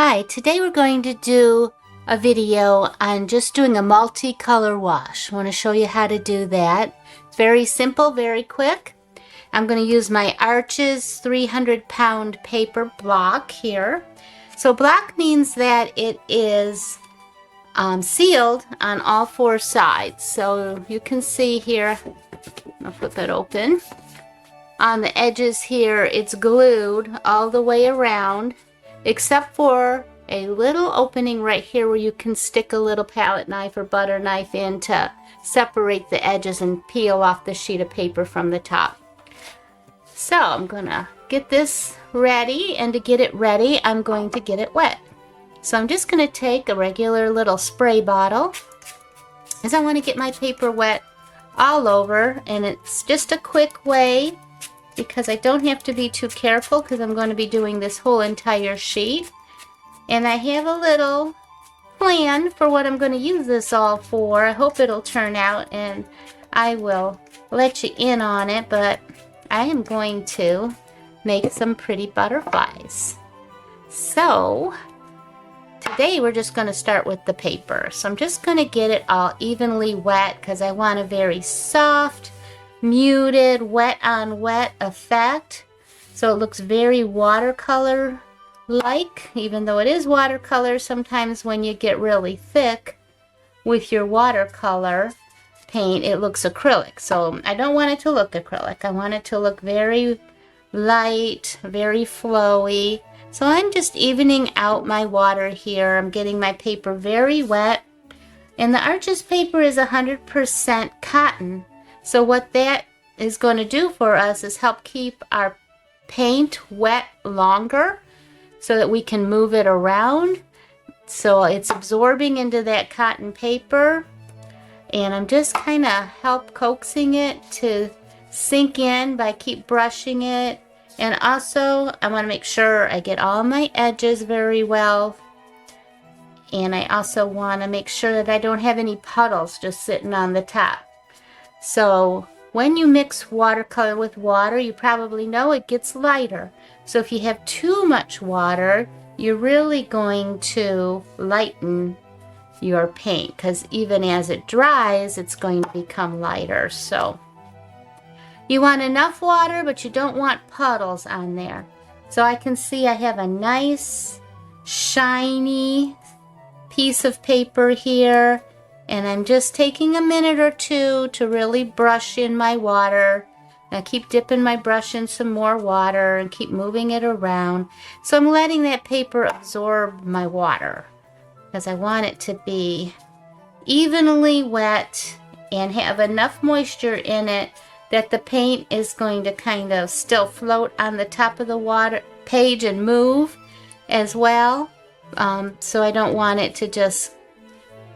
Hi, today we're going to do a video on just doing a multicolor wash. I want to show you how to do that. It's very simple, very quick. I'm going to use my Arches 300-pound paper block here. So block means that it is sealed on all four sides. So you can see here, I'll flip it open. On the edges here, it's glued all the way around, except for a little opening right here where you can stick a little palette knife or butter knife in to separate the edges and peel off the sheet of paper from the top. So I'm gonna get this ready, and to get it ready, I'm going to get it wet. So I'm just gonna take a regular little spray bottle, as I want to get my paper wet all over, and it's just a quick way because I don't have to be too careful because I'm going to be doing this whole entire sheet. And I have a little plan for what I'm going to use this all for. I hope it'll turn out, and I will let you in on it, but I am going to make some pretty butterflies. So today we're just going to start with the paper. So I'm just going to get it all evenly wet because I want a very soft, muted, wet on wet effect. So it looks very watercolor like, even though it is watercolor. Sometimes when you get really thick with your watercolor paint, it looks acrylic. So I don't want it to look acrylic. I want it to look very light, very flowy. So I'm just evening out my water here. I'm getting my paper very wet. And the Arches paper is 100% cotton. So what that is going to do for us is help keep our paint wet longer so that we can move it around. So it's absorbing into that cotton paper. And I'm just kind of coaxing it to sink in by keep brushing it. And also I want to make sure I get all my edges very well. And I also want to make sure that I don't have any puddles just sitting on the top. So when you mix watercolor with water, you probably know it gets lighter. So if you have too much water, you're really going to lighten your paint, because even as it dries, it's going to become lighter. So you want enough water, but you don't want puddles on there. So I can see I have a nice shiny piece of paper here. And I'm just taking a minute or two to really brush in my water. I keep dipping my brush in some more water and keep moving it around. So I'm letting that paper absorb my water because I want it to be evenly wet and have enough moisture in it that the paint is going to kind of still float on the top of the water page and move as well. So I don't want it to just,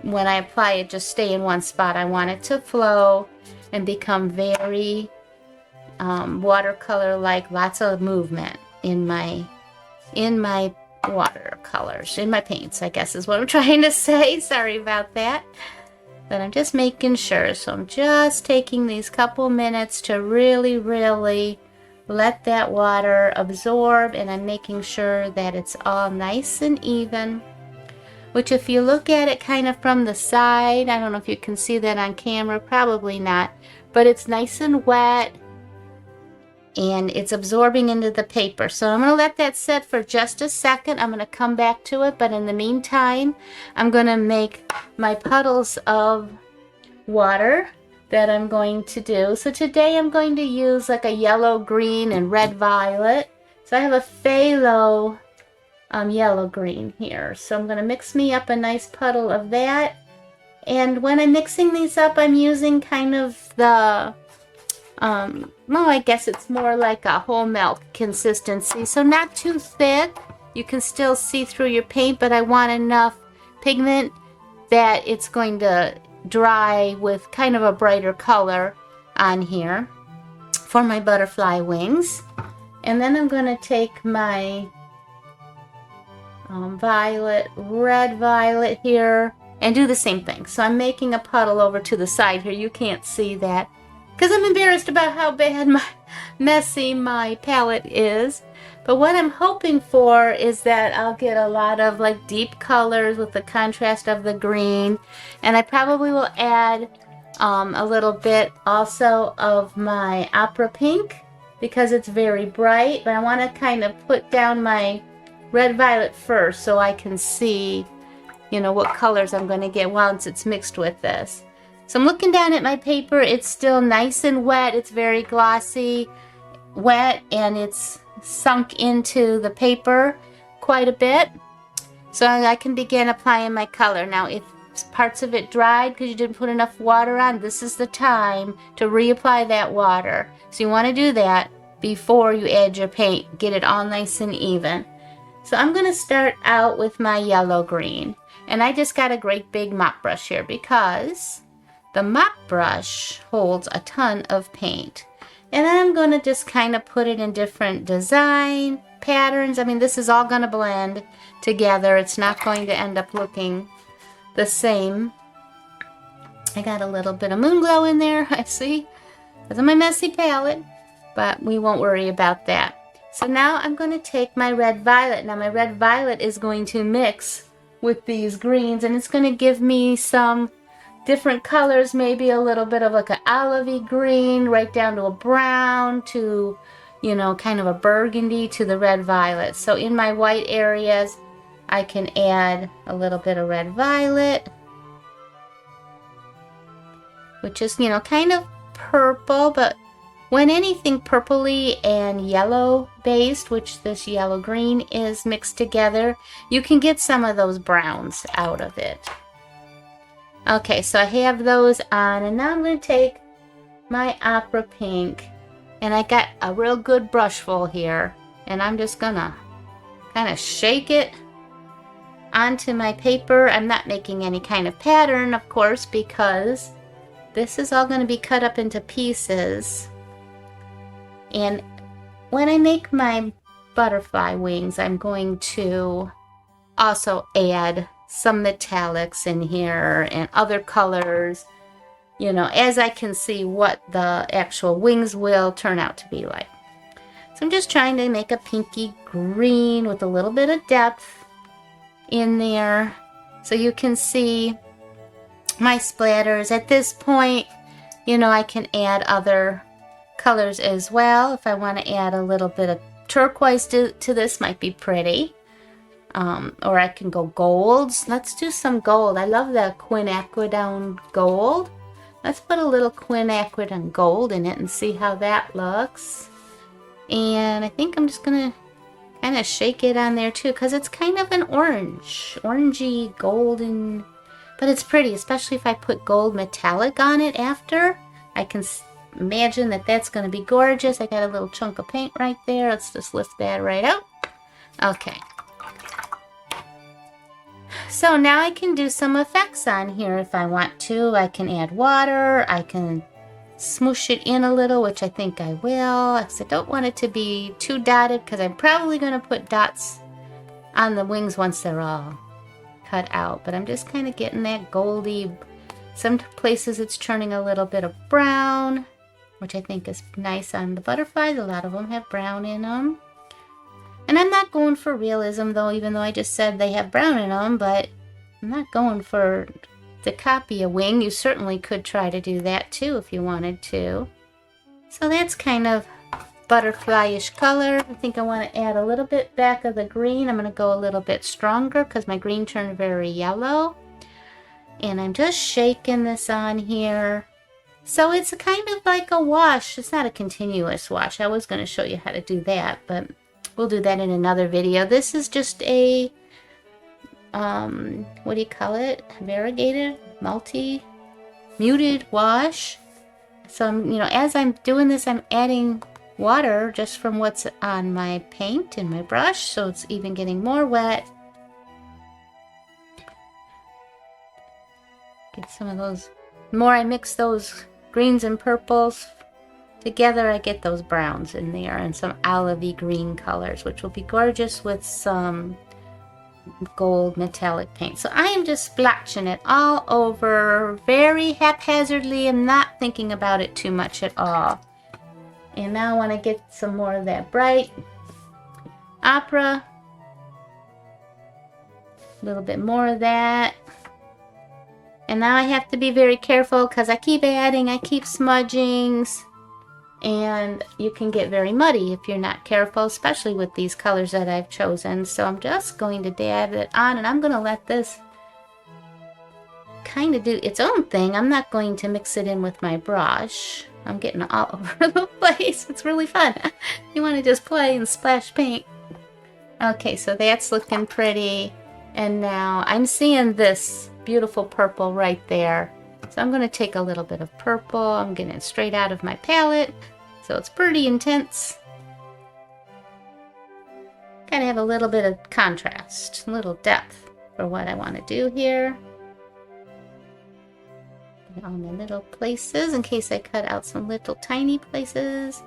when I apply it, just stay in one spot. I want it to flow and become very watercolor like, lots of movement in my watercolors, in my paints, I guess is what I'm trying to say. Sorry about that. But I'm just making sure. So I'm just taking these couple minutes to really, really let that water absorb, and I'm making sure that it's all nice and even. Which, if you look at it kind of from the side, I don't know if you can see that on camera, probably not, but it's nice and wet and it's absorbing into the paper. So I'm going to let that sit for just a second. I'm going to come back to it, but in the meantime, I'm going to make my puddles of water that I'm going to do. So today I'm going to use like a yellow, green, and red violet. So I have a phthalo yellow green here. So I'm going to mix me up a nice puddle of that. And when I'm mixing these up, I'm using kind of the, well, I guess it's more like a whole milk consistency. So not too thick. You can still see through your paint, but I want enough pigment that it's going to dry with kind of a brighter color on here for my butterfly wings. And then I'm going to take my red violet here and do the same thing. So I'm making a puddle over to the side here. You can't see that because I'm embarrassed about how bad messy my palette is. But what I'm hoping for is that I'll get a lot of like deep colors with the contrast of the green. And I probably will add a little bit also of my opera pink because it's very bright. But I want to kind of put down my red violet first so I can see, you know, what colors I'm going to get once it's mixed with this. So I'm looking down at my paper. It's still nice and wet. It's very glossy, wet, and it's sunk into the paper quite a bit. So I can begin applying my color. Now, if parts of it dried because you didn't put enough water on, this is the time to reapply that water. So you want to do that before you add your paint. Get it all nice and even. So I'm going to start out with my yellow green. And I just got a great big mop brush here because the mop brush holds a ton of paint. And I'm going to just kind of put it in different design patterns. I mean, this is all going to blend together. It's not going to end up looking the same. I got a little bit of moon glow in there, I see, because of my messy palette, but we won't worry about that. So now I'm going to take my red violet. Now my red violet is going to mix with these greens, and it's going to give me some different colors, maybe a little bit of like an olivey green right down to a brown to, you know, kind of a burgundy to the red violet. So in my white areas, I can add a little bit of red violet, which is, you know, kind of purple, but when anything purpley and yellow based, which this yellow green is mixed together, you can get some of those browns out of it. Okay, so I have those on, and now I'm going to take my opera pink, and I got a real good brush full here, and I'm just going to kind of shake it onto my paper. I'm not making any kind of pattern, of course, because this is all going to be cut up into pieces. And when I make my butterfly wings, I'm going to also add some metallics in here and other colors, you know, as I can see what the actual wings will turn out to be like. So I'm just trying to make a pinky green with a little bit of depth in there so you can see my splatters. At this point, you know, I can add other colors as well. If I want to add a little bit of turquoise to this, might be pretty. Or I can go golds. Let's do some gold. I love the quinacridone gold. Let's put a little quinacridone gold in it and see how that looks. And I think I'm just going to kind of shake it on there too, because it's kind of an orangey golden, but it's pretty, especially if I put gold metallic on it after. I can imagine that that's going to be gorgeous. I got a little chunk of paint right there. Let's just lift that right out. Okay. So now I can do some effects on here if I want to. I can add water. I can smoosh it in a little, which I think I will, because I don't want it to be too dotted, because I'm probably going to put dots on the wings once they're all cut out. But I'm just kind of getting that goldy. Some places it's turning a little bit of brown, which I think is nice on the butterflies. A lot of them have brown in them. And I'm not going for realism, though, even though I just said they have brown in them, but I'm not going for to copy a wing. You certainly could try to do that, too, if you wanted to. So that's kind of butterfly-ish color. I think I want to add a little bit back of the green. I'm going to go a little bit stronger because my green turned very yellow. And I'm just shaking this on here. So it's kind of like a wash. It's not a continuous wash. I was going to show you how to do that, but we'll do that in another video. This is just a, what do you call it? Variegated, muted wash. So I'm, you know, as I'm doing this, I'm adding water just from what's on my paint and my brush, so it's even getting more wet. Get some of those. The more I mix those greens and purples together, I get those browns in there and some olivey green colors, which will be gorgeous with some gold metallic paint. So I am just splotching it all over very haphazardly. I'm not thinking about it too much at all. And now I want to get some more of that bright Opera. A little bit more of that. And now I have to be very careful because I keep adding, I keep smudging. And you can get very muddy if you're not careful, especially with these colors that I've chosen. So I'm just going to dab it on, and I'm going to let this kind of do its own thing. I'm not going to mix it in with my brush. I'm getting all over the place. It's really fun. You want to just play and splash paint. Okay, so that's looking pretty. And now I'm seeing this beautiful purple right there. So I'm going to take a little bit of purple. I'm getting it straight out of my palette. So it's pretty intense. Gotta have a little bit of contrast, a little depth for what I want to do here. Put it on the little places in case I cut out some little tiny places.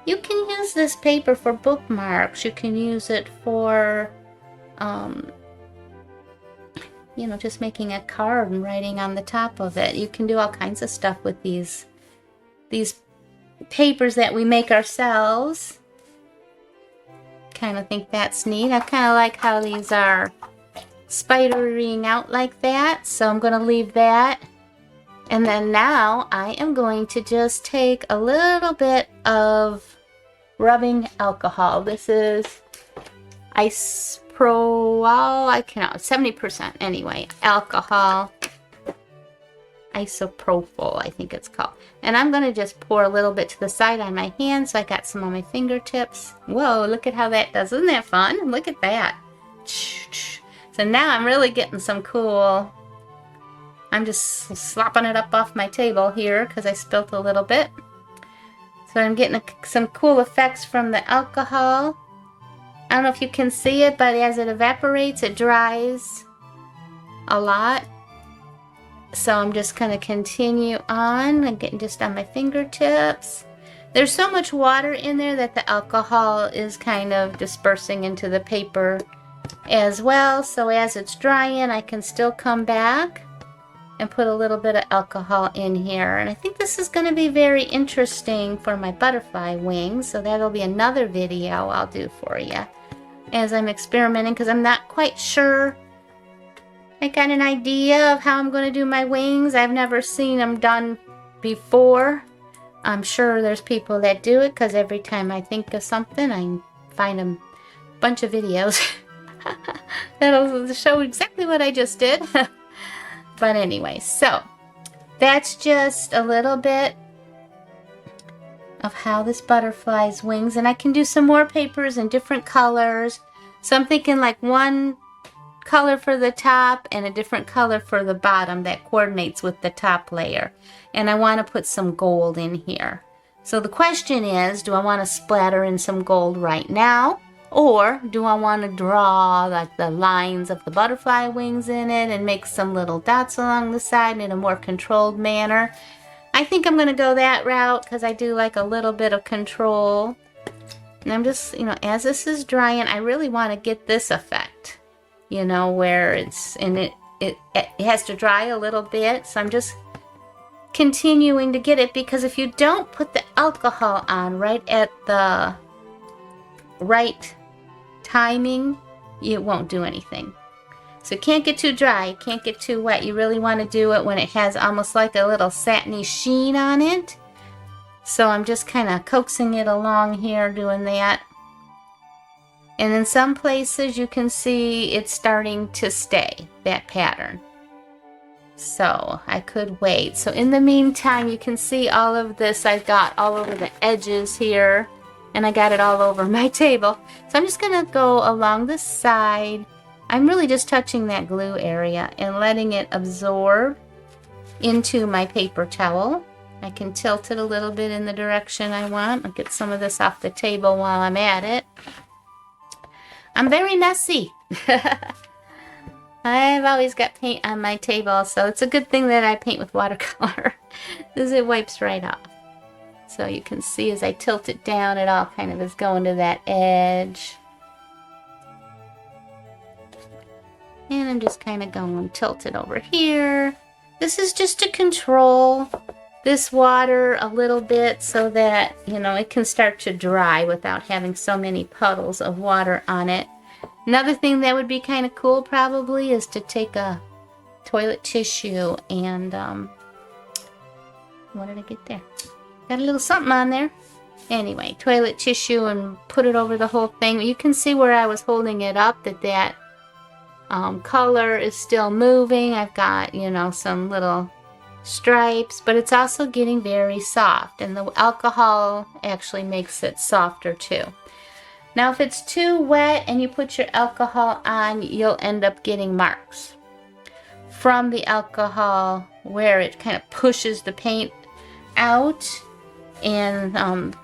You can use this paper for bookmarks. You can use it for you know, just making a card and writing on the top of it. You can do all kinds of stuff with these papers that we make ourselves. Kind of think that's neat. I kind of like how these are spidering out like that, so I'm going to leave that. And then now I am going to just take a little bit of rubbing alcohol. This is Isopropyl, I cannot, 70% anyway, alcohol. Isopropyl, I think it's called. And I'm going to just pour a little bit to the side on my hand, so I got some on my fingertips. Whoa, look at how that does. Isn't that fun? Look at that. So now I'm really getting some cool... I'm just slopping it up off my table here because I spilt a little bit. So I'm getting some cool effects from the alcohol. I don't know if you can see it, but as it evaporates, it dries a lot. So I'm just going to continue on. I'm getting just on my fingertips. There's so much water in there that the alcohol is kind of dispersing into the paper as well. So as it's drying, I can still come back and put a little bit of alcohol in here. And I think this is going to be very interesting for my butterfly wings. So that'll be another video I'll do for you as I'm experimenting, because I'm not quite sure. I got an idea of how I'm going to do my wings. I've never seen them done before. I'm sure there's people that do it, because every time I think of something, I find a bunch of videos that'll show exactly what I just did. But anyway, so that's just a little bit of how this butterfly's wings, and I can do some more papers in different colors. So I'm thinking like one color for the top and a different color for the bottom that coordinates with the top layer. And I want to put some gold in here. So the question is, do I want to splatter in some gold right now? Or do I want to draw like the lines of the butterfly wings in it and make some little dots along the side in a more controlled manner? I think I'm going to go that route because I do like a little bit of control. And I'm just, you know, as this is drying, I really want to get this effect, you know, where it's, and it has to dry a little bit. So I'm just continuing to get it, because if you don't put the alcohol on right at the right timing, it won't do anything. So it can't get too dry, it can't get too wet. You really want to do it when it has almost like a little satiny sheen on it. So I'm just kind of coaxing it along here, doing that. And in some places you can see it's starting to stay, that pattern. So I could wait. So in the meantime, you can see all of this I've got all over the edges here. And I got it all over my table. So I'm just going to go along the side. I'm really just touching that glue area and letting it absorb into my paper towel. I can tilt it a little bit in the direction I want. I'll get some of this off the table while I'm at it. I'm very messy. I've always got paint on my table, so it's a good thing that I paint with watercolor, because it wipes right off. So you can see as I tilt it down, it all kind of is going to that edge. And I'm just kind of going tilt it over here. This is just to control this water a little bit so that, you know, it can start to dry without having so many puddles of water on it. Another thing that would be kind of cool probably is to take a toilet tissue and, what did I get there? Got a little something on there. Anyway, toilet tissue and put it over the whole thing. You can see where I was holding it up that color is still moving. I've got, you know, some little stripes, but it's also getting very soft, and the alcohol actually makes it softer too. Now if it's too wet and you put your alcohol on, you'll end up getting marks from the alcohol where it kind of pushes the paint out, and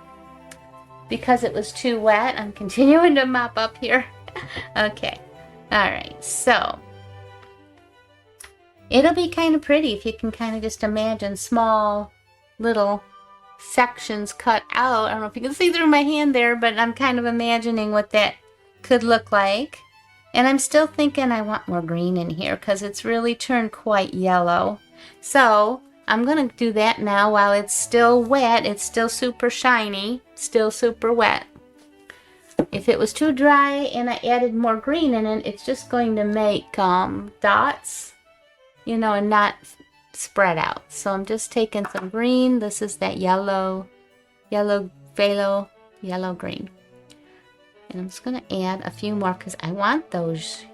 because it was too wet, I'm continuing to mop up here. Okay, alright, so it'll be kind of pretty if you can kind of just imagine small little sections cut out. I don't know if you can see through my hand there, but I'm kind of imagining what that could look like. And I'm still thinking I want more green in here because it's really turned quite yellow. So I'm going to do that now while it's still wet. It's still super shiny, still super wet. If it was too dry and I added more green in it, it's just going to make dots, you know, and not spread out. So I'm just taking some green. This is that yellow phthalo, yellow green. And I'm just going to add a few more because I want those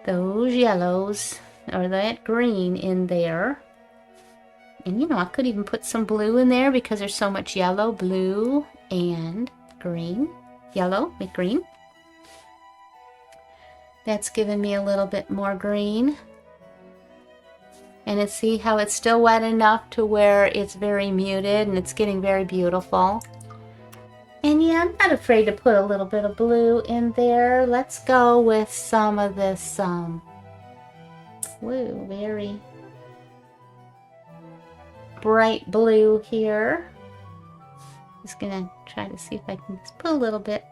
yellows or that green in there. And you know, I could even put some blue in there because there's so much yellow. Blue and green. Yellow with green. That's giving me a little bit more green. And see how it's still wet enough to where it's very muted and it's getting very beautiful. And yeah, I'm not afraid to put a little bit of blue in there. Let's go with some of this, very bright blue here. Just gonna try to see if I can just put a little bit.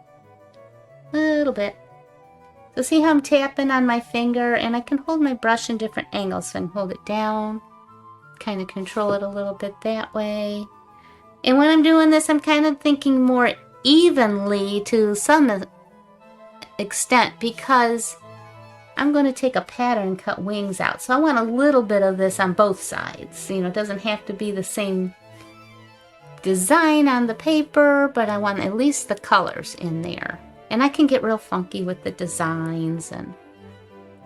So see how I'm tapping on my finger, and I can hold my brush in different angles. So I can hold it down, kind of control it a little bit that way. And when I'm doing this, I'm kind of thinking more evenly to some extent because I'm going to take a pattern and cut wings out. So I want a little bit of this on both sides. You know, it doesn't have to be the same design on the paper, but I want at least the colors in there. And I can get real funky with the designs, and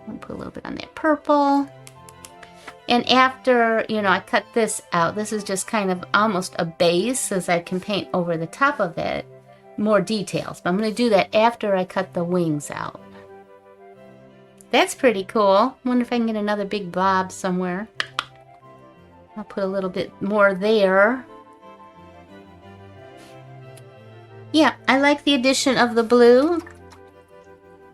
I'll put a little bit on that purple. And after, you know, I cut this out, this is just kind of almost a base as I can paint over the top of it more details. But I'm going to do that after I cut the wings out. That's pretty cool. Wonder if I can get another big bob somewhere. I'll put a little bit more there. Yeah, I like the addition of the blue.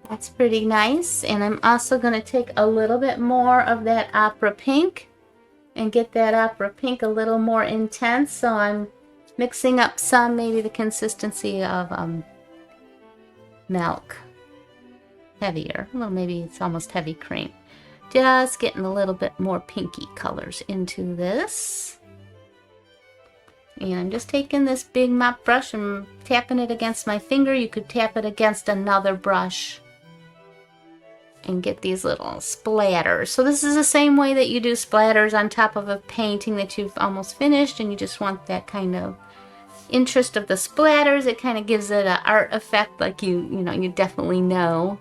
That's pretty nice. And I'm also going to take a little bit more of that opera pink and get that opera pink a little more intense. So I'm mixing up some, maybe the consistency of milk. Heavier. Well, maybe it's almost heavy cream. Just getting a little bit more pinky colors into this. And I'm just taking this big mop brush and tapping it against my finger. You could tap it against another brush and get these little splatters. So this is the same way that you do splatters on top of a painting that you've almost finished, and you just want that kind of interest of the splatters. It kind of gives it an art effect, like you know, you definitely know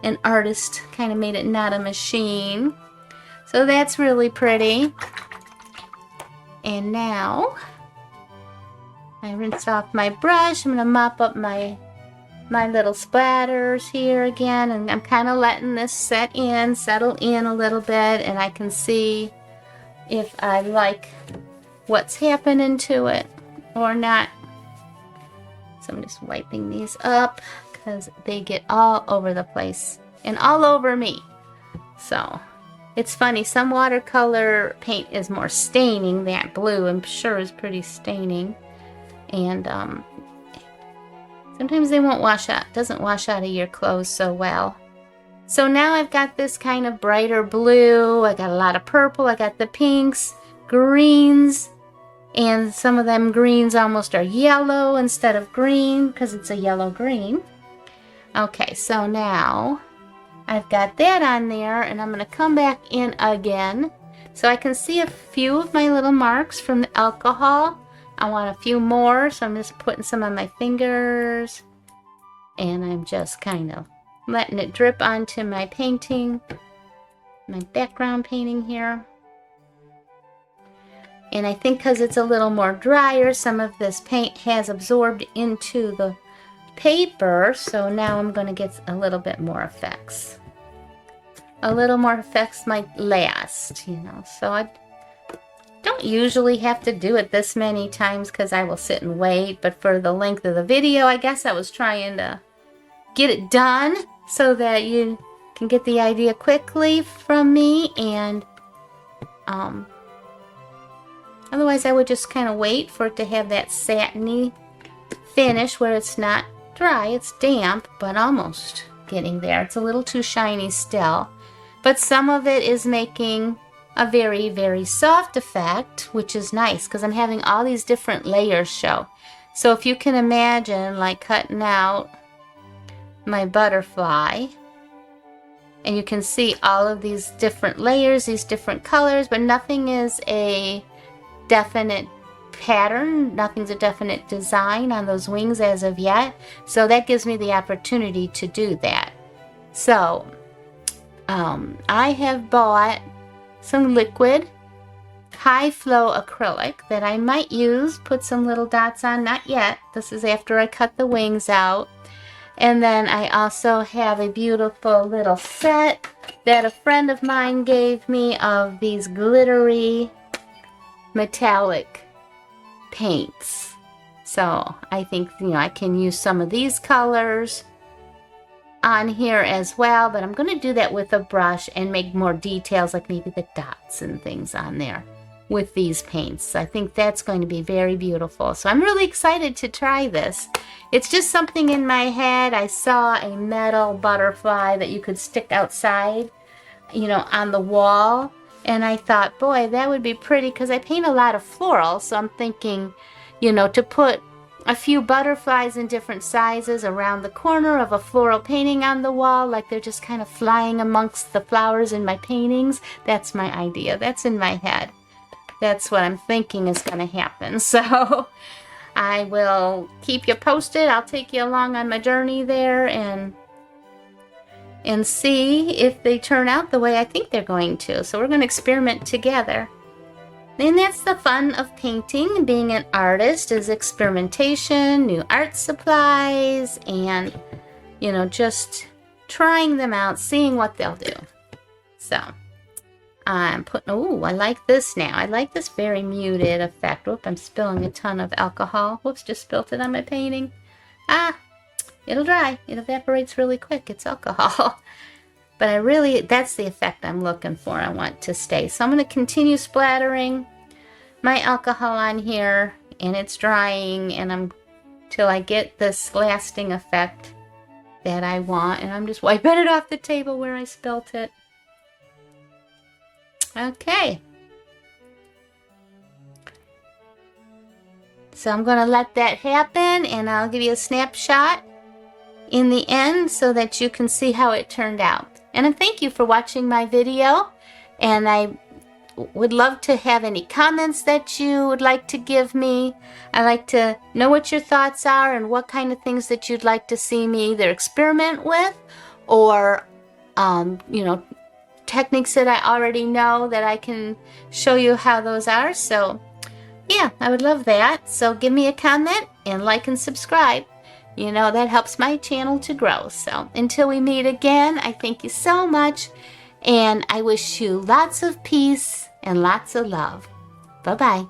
an artist kind of made it, not a machine. So that's really pretty. And now I rinsed off my brush. I'm going to mop up my little splatters here again, and I'm kind of letting this settle in a little bit, and I can see if I like what's happening to it or not. So I'm just wiping these up because they get all over the place and all over me. So it's funny, some watercolor paint is more staining. That blue, I'm sure, is pretty staining. And sometimes they won't wash out. It doesn't wash out of your clothes so well. So now I've got this kind of brighter blue. I got a lot of purple. I got the pinks, greens, And some of them greens almost are yellow instead of green because it's a yellow green. Okay, so now I've got that on there, and I'm going to come back in again so I can see a few of my little marks from the alcohol. I want a few more, so I'm just putting some on my fingers, and I'm just kind of letting it drip onto my painting, my background painting here. And I think because it's a little more drier, some of this paint has absorbed into the paper, so now I'm going to get a little bit more effects. A little more effects might last, you know, so I don't usually have to do it this many times because I will sit and wait, but for the length of the video, I guess I was trying to get it done so that you can get the idea quickly from me, and otherwise I would just kind of wait for it to have that satiny finish where it's not dry, it's damp, but almost getting there. It's a little too shiny still, but some of it is making a very, very soft effect, which is nice because I'm having all these different layers show. So if you can imagine like cutting out my butterfly, and you can see all of these different layers, these different colors, but nothing is a definite pattern, nothing's a definite design on those wings as of yet. So that gives me the opportunity to do that. So I have bought some liquid high flow acrylic that I might use, put some little dots on, not yet. This is after I cut the wings out. And then I also have a beautiful little set that a friend of mine gave me of these glittery metallic paints. So I think, you know, I can use some of these colors on here as well, but I'm going to do that with a brush and make more details, like maybe the dots and things on there with these paints. I think that's going to be very beautiful. So I'm really excited to try this. It's just something in my head. I saw a metal butterfly that you could stick outside, you know, on the wall. And I thought, boy, that would be pretty because I paint a lot of floral. So I'm thinking, you know, to put a few butterflies in different sizes around the corner of a floral painting on the wall, like they're just kind of flying amongst the flowers in my paintings. That's my idea. That's in my head. That's what I'm thinking is going to happen. So I will keep you posted. I'll take you along on my journey there and see if they turn out the way I think they're going to. So we're going to experiment together. And that's the fun of painting. Being an artist is experimentation, new art supplies, and, you know, just trying them out, seeing what they'll do. So I'm putting, oh, I like this now. I like this very muted effect. Whoop, I'm spilling a ton of alcohol. Whoops, just spilled it on my painting. Ah, it'll dry. It evaporates really quick. It's alcohol. But I really, that's the effect I'm looking for. I want to stay. So I'm going to continue splattering my alcohol on here, and it's drying, and till I get this lasting effect that I want. And I'm just wiping it off the table where I spilt it. Okay. So I'm going to let that happen, and I'll give you a snapshot in the end so that you can see how it turned out. And thank you for watching my video, and I would love to have any comments that you would like to give me. I like to know what your thoughts are and what kind of things that you'd like to see me either experiment with or, you know, techniques that I already know that I can show you how those are. So yeah, I would love that. So give me a comment and like and subscribe. You know, that helps my channel to grow. So until we meet again, I thank you so much, and I wish you lots of peace and lots of love. Bye-bye.